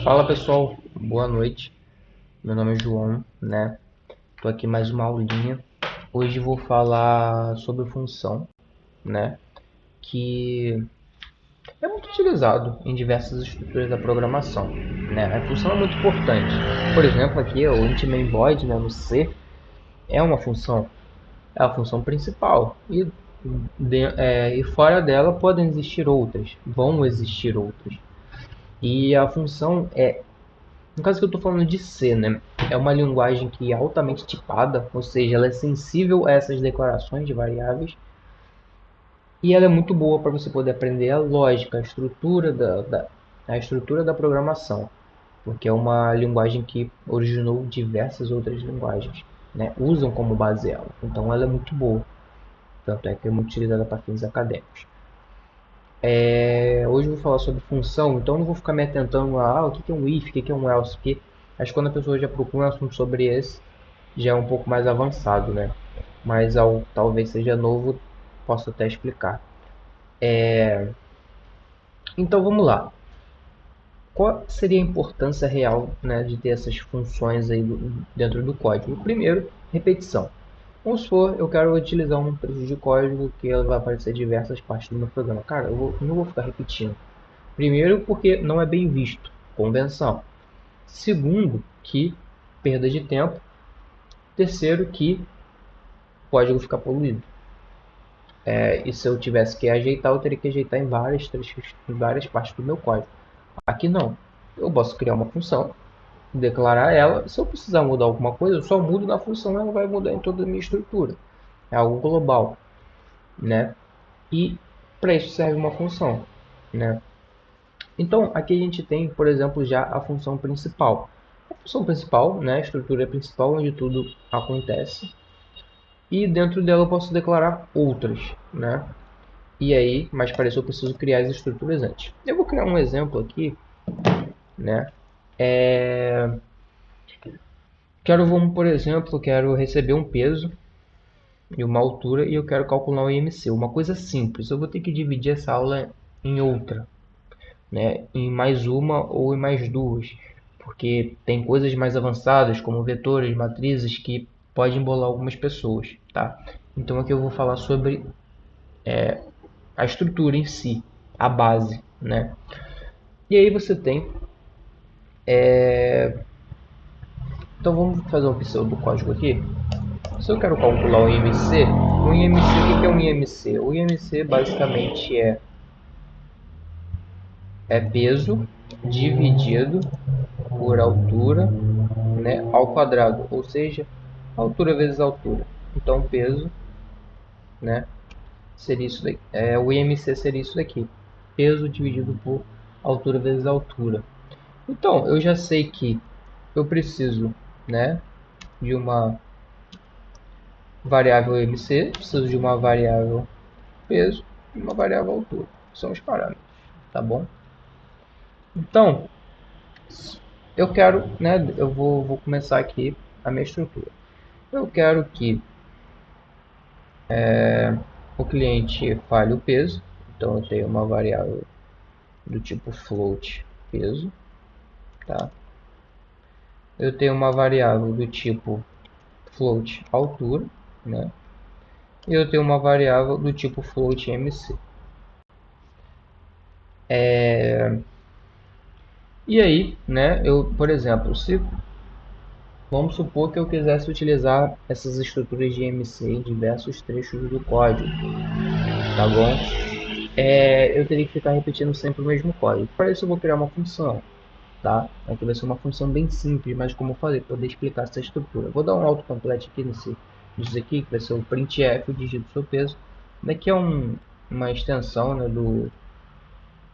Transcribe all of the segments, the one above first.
Fala pessoal, boa noite. Meu nome é João, né? Tô aqui mais uma aulinha. Hoje vou falar sobre função, né? Que é muito utilizado em diversas estruturas da programação, né? A função é muito importante. Por exemplo, aqui o int main void, né, no C, é uma função, é a função principal e fora dela podem existir outras, vão existir outras. E a função no caso que eu estou falando de C, né? É uma linguagem que é altamente tipada, ou seja, ela é sensível a essas declarações de variáveis e ela é muito boa para você poder aprender a lógica, a estrutura da programação, porque é uma linguagem que originou diversas outras linguagens, né? Usam como base ela, então ela é muito boa, tanto é que é muito utilizada para fins acadêmicos. Hoje eu vou falar sobre função, então não vou ficar me atentando a o que é um if, o que é um else, porque acho que quando a pessoa já procura um assunto sobre esse, já é um pouco mais avançado, né? Mas ao talvez seja novo, posso até explicar. Então vamos lá. Qual seria a importância real, né, de ter essas funções aí dentro do código? Primeiro, repetição. Vamos supor, eu quero utilizar um trecho de código que ela vai aparecer em diversas partes do meu programa. Cara, não vou ficar repetindo. Primeiro, porque não é bem visto, convenção. Segundo, que perda de tempo. Terceiro, que o código fica poluído. E se eu tivesse que ajeitar, eu teria que ajeitar em várias trechos, em várias partes do meu código. Aqui não. Eu posso criar uma função, declarar ela. Se eu precisar mudar alguma coisa, eu só mudo na função, ela vai mudar em toda a minha estrutura. É algo global, né? E para isso serve uma função, né? Então, aqui a gente tem, por exemplo, já a função principal. A função principal, né, a estrutura principal onde tudo acontece. E dentro dela eu posso declarar outras, né? E aí, mas para isso eu preciso criar as estruturas antes. Eu vou criar um exemplo aqui, né? Vamos, por exemplo, quero receber um peso e uma altura e eu quero calcular o IMC. Uma coisa simples, eu vou ter que dividir essa aula em outra, né? Em mais uma ou em mais duas, porque tem coisas mais avançadas como vetores, matrizes que podem embolar algumas pessoas, tá? Então aqui eu vou falar sobre a estrutura em si, a base, né? E aí você tem. Então vamos fazer uma opção do código aqui. Se eu quero calcular o IMC, o que é um IMC? O IMC basicamente é peso dividido por altura, né, ao quadrado, ou seja, altura vezes altura. Então peso, né, seria isso daqui. O IMC seria isso daqui. Peso dividido por altura vezes altura. Então, eu já sei que eu preciso, né, de uma variável MC, preciso de uma variável peso e uma variável altura. São os parâmetros, tá bom? Então, eu quero, né, vou começar aqui a minha estrutura. Eu quero que o cliente fale o peso, então eu tenho uma variável do tipo float peso, tá? Eu tenho uma variável do tipo float altura, né? E eu tenho uma variável do tipo float mc. E aí, né, por exemplo, se vamos supor que eu quisesse utilizar essas estruturas de MC em diversos trechos do código, tá bom? Eu teria que ficar repetindo sempre o mesmo código. Para isso eu vou criar uma função, tá? Aqui vai ser uma função bem simples, mas como eu falei, para poder explicar essa estrutura. Vou dar um autocomplete aqui nisso aqui, que vai ser o printf, o dígito do seu peso. Daqui é uma extensão, né, do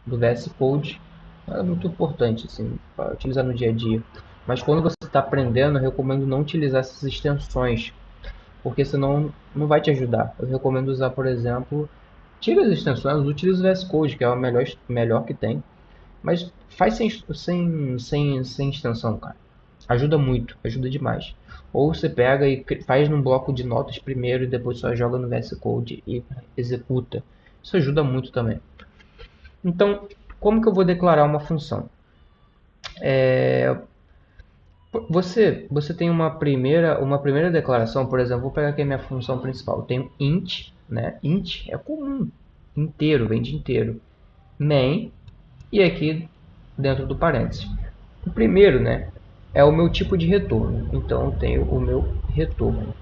VS Code. É muito importante assim, para utilizar no dia a dia. Mas quando você está aprendendo, eu recomendo não utilizar essas extensões, porque senão não vai te ajudar. Eu recomendo usar, por exemplo, tira as extensões, utiliza o VS Code, que é o melhor que tem. Mas faz sem extensão, cara. Ajuda muito, ajuda demais. Ou você pega e faz num bloco de notas primeiro e depois só joga no VS Code e executa. Isso ajuda muito também. Então, como que eu vou declarar uma função? Você tem uma primeira declaração, por exemplo, vou pegar aqui a minha função principal. Eu tenho int, né? Int é comum, inteiro, vem de inteiro. Main, e aqui dentro do parênteses. O primeiro, né, é o meu tipo de retorno. Então eu tenho o meu retorno.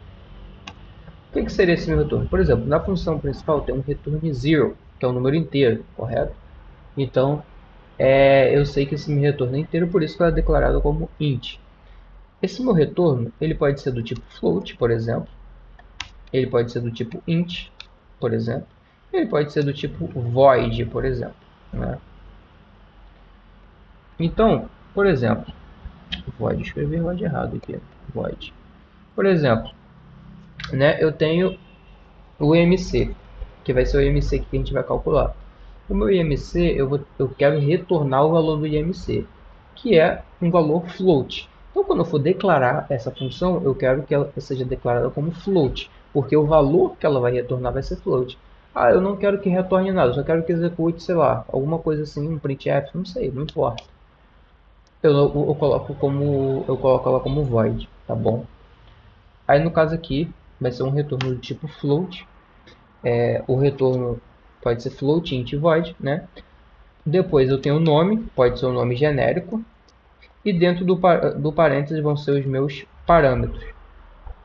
O que seria esse meu retorno? Por exemplo, na função principal tem um return zero, que é um número inteiro, correto? Então eu sei que esse meu retorno é inteiro, por isso que é declarado como int. Esse meu retorno ele pode ser do tipo float, por exemplo. Ele pode ser do tipo int, por exemplo. Ele pode ser do tipo void, por exemplo, né? Então, por exemplo, void, escrevi void errado aqui, void. Por exemplo, né, eu tenho o IMC, que vai ser o IMC que a gente vai calcular. O meu IMC, eu quero retornar o valor do IMC, que é um valor float. Então, quando eu for declarar essa função, eu quero que ela seja declarada como float, porque o valor que ela vai retornar vai ser float. Ah, eu não quero que retorne nada, eu só quero que execute, sei lá, alguma coisa assim, um printf, não sei, não importa. Eu coloco ela como void, tá bom? Aí no caso aqui vai ser um retorno do tipo float. O retorno pode ser float, int, void, né? Depois eu tenho o nome, pode ser um nome genérico. E dentro do parênteses vão ser os meus parâmetros.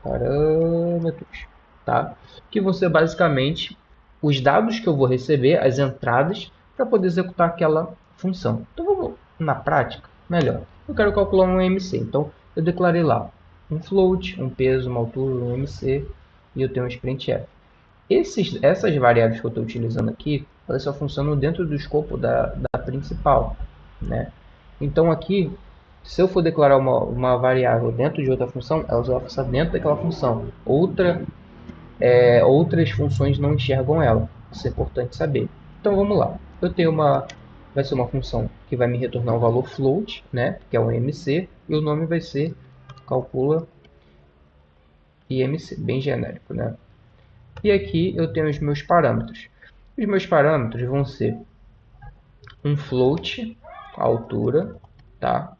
Parâmetros, tá? Que vão ser basicamente os dados que eu vou receber, as entradas, para poder executar aquela função. Então vamos na prática, melhor. Eu quero calcular um MC, então eu declarei lá um float, um peso, uma altura, um MC e eu tenho um sprintf. Essas variáveis que eu estou utilizando aqui, elas só funcionam dentro do escopo da principal, né? Então aqui, se eu for declarar uma variável dentro de outra função, ela só vai funcionar dentro daquela função. Outras funções não enxergam ela. Isso é importante saber. Então vamos lá. Vai ser uma função que vai me retornar um valor float, né? Que é o IMC, e o nome vai ser calcula IMC, bem genérico, né? E aqui eu tenho os meus parâmetros. Os meus parâmetros vão ser um float, a altura, tá?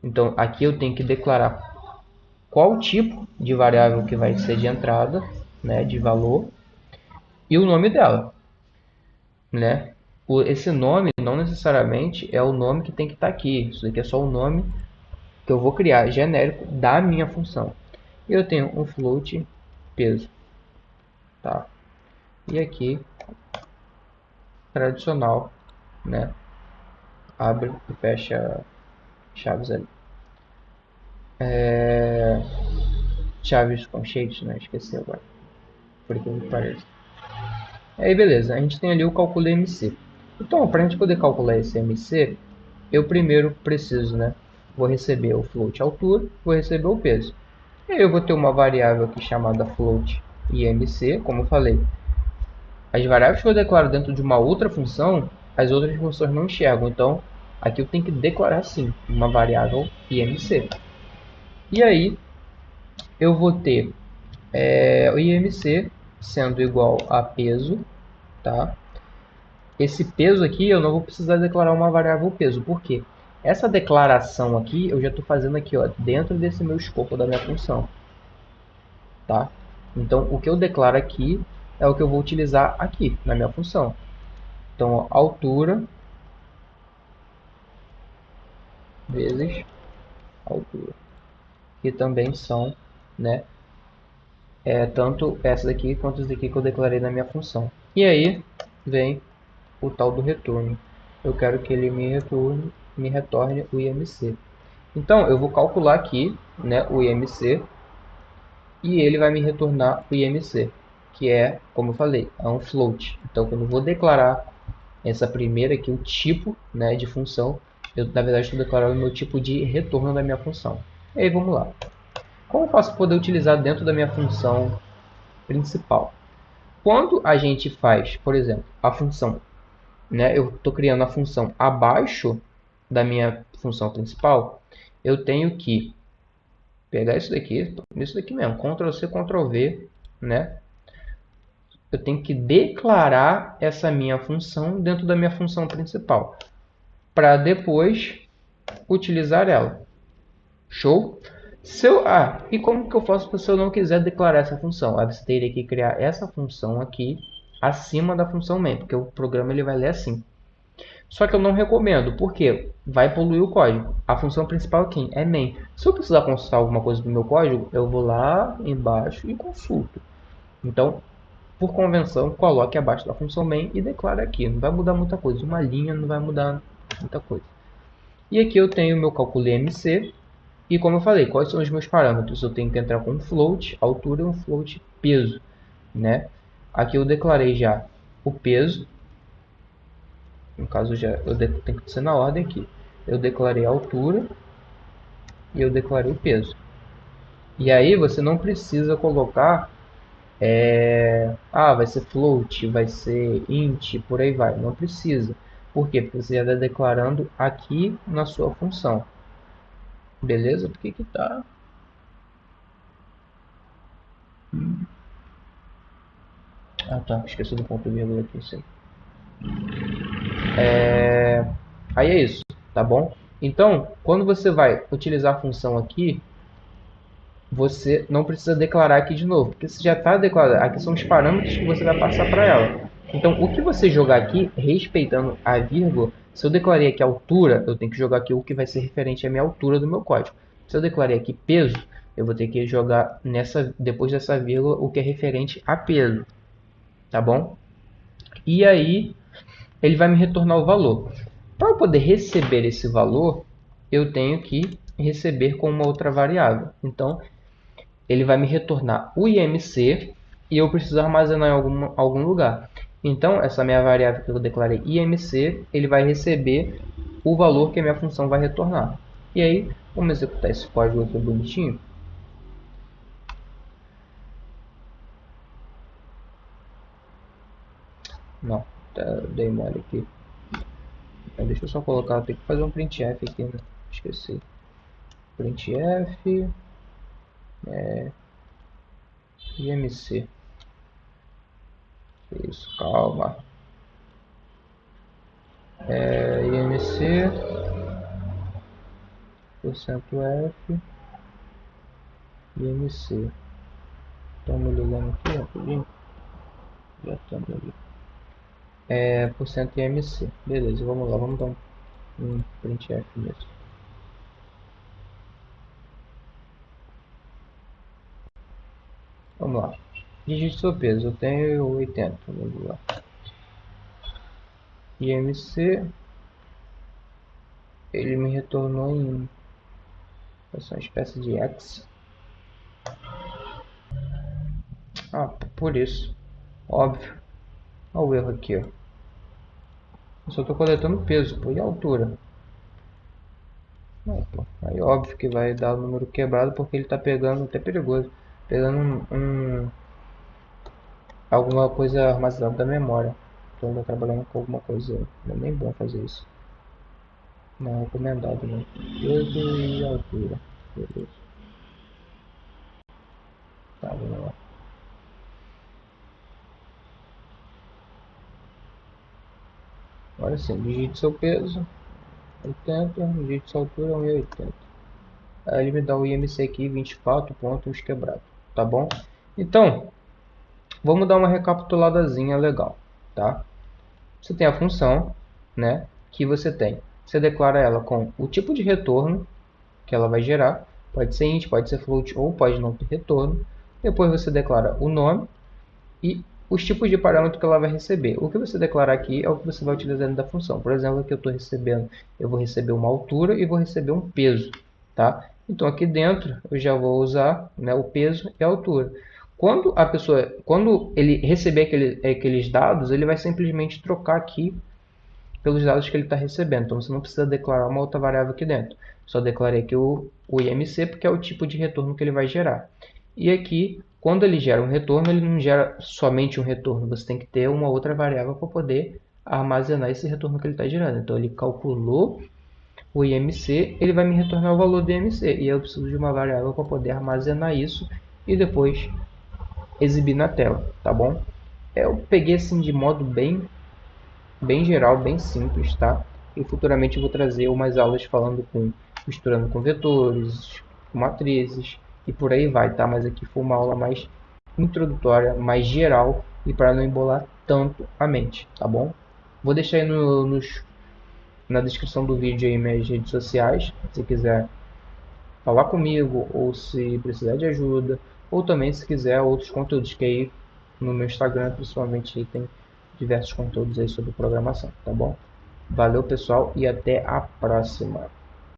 Então aqui eu tenho que declarar qual tipo de variável que vai ser de entrada, né, de valor, e o nome dela, né? Esse nome não necessariamente é o nome que tem que estar aqui. Isso aqui é só o nome que eu vou criar genérico da minha função. E eu tenho um float peso, tá? E aqui tradicional, né? Abre e fecha chaves ali. Chaves com shapes, né? Esqueci agora. Por que me parece. Aí beleza, a gente tem ali o cálculo MC. Então, para a gente poder calcular esse MC, eu primeiro preciso, né? Vou receber o float altura, vou receber o peso. E aí eu vou ter uma variável aqui chamada float IMC, como eu falei. As variáveis que eu declaro dentro de uma outra função, as outras funções não enxergam. Então, aqui eu tenho que declarar sim uma variável IMC. E aí, eu vou ter o IMC sendo igual a peso, tá? Esse peso aqui eu não vou precisar declarar uma variável peso, por quê? Essa declaração aqui eu já estou fazendo aqui, ó, dentro desse meu escopo da minha função, tá? Então o que eu declaro aqui é o que eu vou utilizar aqui na minha função. Então ó, altura vezes altura, que também são, né, tanto essa daqui quanto essa daqui que eu declarei na minha função. E aí vem o tal do retorno. Eu quero que ele me retorne o IMC. Então eu vou calcular aqui, né, o IMC e ele vai me retornar o IMC, que é, como eu falei, é um float. Então quando eu vou declarar essa primeira aqui, o tipo, né, de função, eu na verdade estou declarando o meu tipo de retorno da minha função. E aí vamos lá. Como eu posso poder utilizar dentro da minha função principal? Quando a gente faz, por exemplo, a função, né, eu estou criando a função abaixo da minha função principal, eu tenho que pegar isso daqui mesmo, Ctrl C, Ctrl V, né? Eu tenho que declarar essa minha função dentro da minha função principal, para depois utilizar ela. Show? E como que eu faço se eu não quiser declarar essa função? Aí você teria que criar essa função aqui acima da função main, porque o programa ele vai ler assim. Só que eu não recomendo, porque vai poluir o código. A função principal aqui é main. Se eu precisar consultar alguma coisa do meu código, eu vou lá embaixo e consulto. Então, por convenção, coloque abaixo da função main e declare aqui. Não vai mudar muita coisa. Uma linha não vai mudar muita coisa. E aqui eu tenho o meu cálculo MC. E como eu falei, quais são os meus parâmetros? Eu tenho que entrar com um float, altura e um float peso, né? Aqui eu declarei já o peso. No caso, tem que ser na ordem aqui. Eu declarei a altura e eu declarei o peso. E aí você não precisa colocar vai ser float, vai ser int, por aí vai. Não precisa. Por quê? Porque você já está declarando aqui na sua função. Beleza? Por que que tá? Ah, tá. Esqueci do ponto vírgula aqui, sim. Aí é isso, tá bom? Então, quando você vai utilizar a função aqui, você não precisa declarar aqui de novo, porque você já está declarando. Aqui são os parâmetros que você vai passar para ela. Então, o que você jogar aqui, respeitando a vírgula, se eu declarei aqui altura, eu tenho que jogar aqui o que vai ser referente à minha altura do meu código. Se eu declarei aqui peso, eu vou ter que jogar depois dessa vírgula o que é referente a peso, tá bom? E aí, ele vai me retornar o valor. Para eu poder receber esse valor, eu tenho que receber com uma outra variável. Então, ele vai me retornar o IMC e eu preciso armazenar em algum lugar. Então, essa minha variável que eu declarei IMC, ele vai receber o valor que a minha função vai retornar. E aí, vamos executar esse código aqui bonitinho. Não, dei mole aqui. Deixa eu só colocar, eu tenho que fazer um printf aqui, né? Esqueci. Printf IMC. Isso, calma. IMC %F IMC. Estamos ligando aqui rapidinho. Já estamos ali. %IMC. Beleza, vamos lá, vamos dar um printf mesmo. Vamos lá. Digite seu peso, eu tenho 80. Vamos lá. IMC. Ele me retornou em essa espécie de X. Por isso. Óbvio. Olha o erro aqui, ó. Eu só estou coletando peso, e a altura. Aí óbvio que vai dar o número quebrado porque ele está pegando, até perigoso, pegando alguma coisa armazenada da memória. Então ele está trabalhando com alguma coisa, não é nem bom fazer isso. Não é recomendado, né? Peso e altura. Beleza. Tá, vamos lá. Agora sim, digite seu peso, 80, digite sua altura, 1,80. Aí ele me dá o IMC aqui, 24 pontos quebrado, tá bom? Então, vamos dar uma recapituladazinha legal, tá? Você tem a função, né, que você declara ela com o tipo de retorno que ela vai gerar, pode ser int, pode ser float ou pode não ter retorno. Depois você declara o nome e os tipos de parâmetro que ela vai receber. O que você declarar aqui é o que você vai utilizar dentro da função. Por exemplo, aqui eu vou receber uma altura e vou receber um peso, tá? Então aqui dentro eu já vou usar, né, o peso e a altura. Quando ele receber aqueles dados, ele vai simplesmente trocar aqui pelos dados que ele está recebendo. Então você não precisa declarar uma outra variável aqui dentro. Só declarei aqui o IMC porque é o tipo de retorno que ele vai gerar. E aqui, quando ele gera um retorno, ele não gera somente um retorno. Você tem que ter uma outra variável para poder armazenar esse retorno que ele está gerando. Então ele calculou o IMC, ele vai me retornar o valor do IMC. E eu preciso de uma variável para poder armazenar isso e depois exibir na tela, tá bom? Eu peguei assim de modo bem geral, bem simples, tá? e futuramente eu vou trazer umas aulas falando misturando com vetores, com matrizes e por aí vai, tá? Mas aqui foi uma aula mais introdutória, mais geral e para não embolar tanto a mente, tá bom? Vou deixar aí na descrição do vídeo aí minhas redes sociais, se quiser falar comigo ou se precisar de ajuda, ou também se quiser outros conteúdos que aí no meu Instagram, principalmente aí tem diversos conteúdos aí sobre programação, tá bom? Valeu pessoal e até a próxima.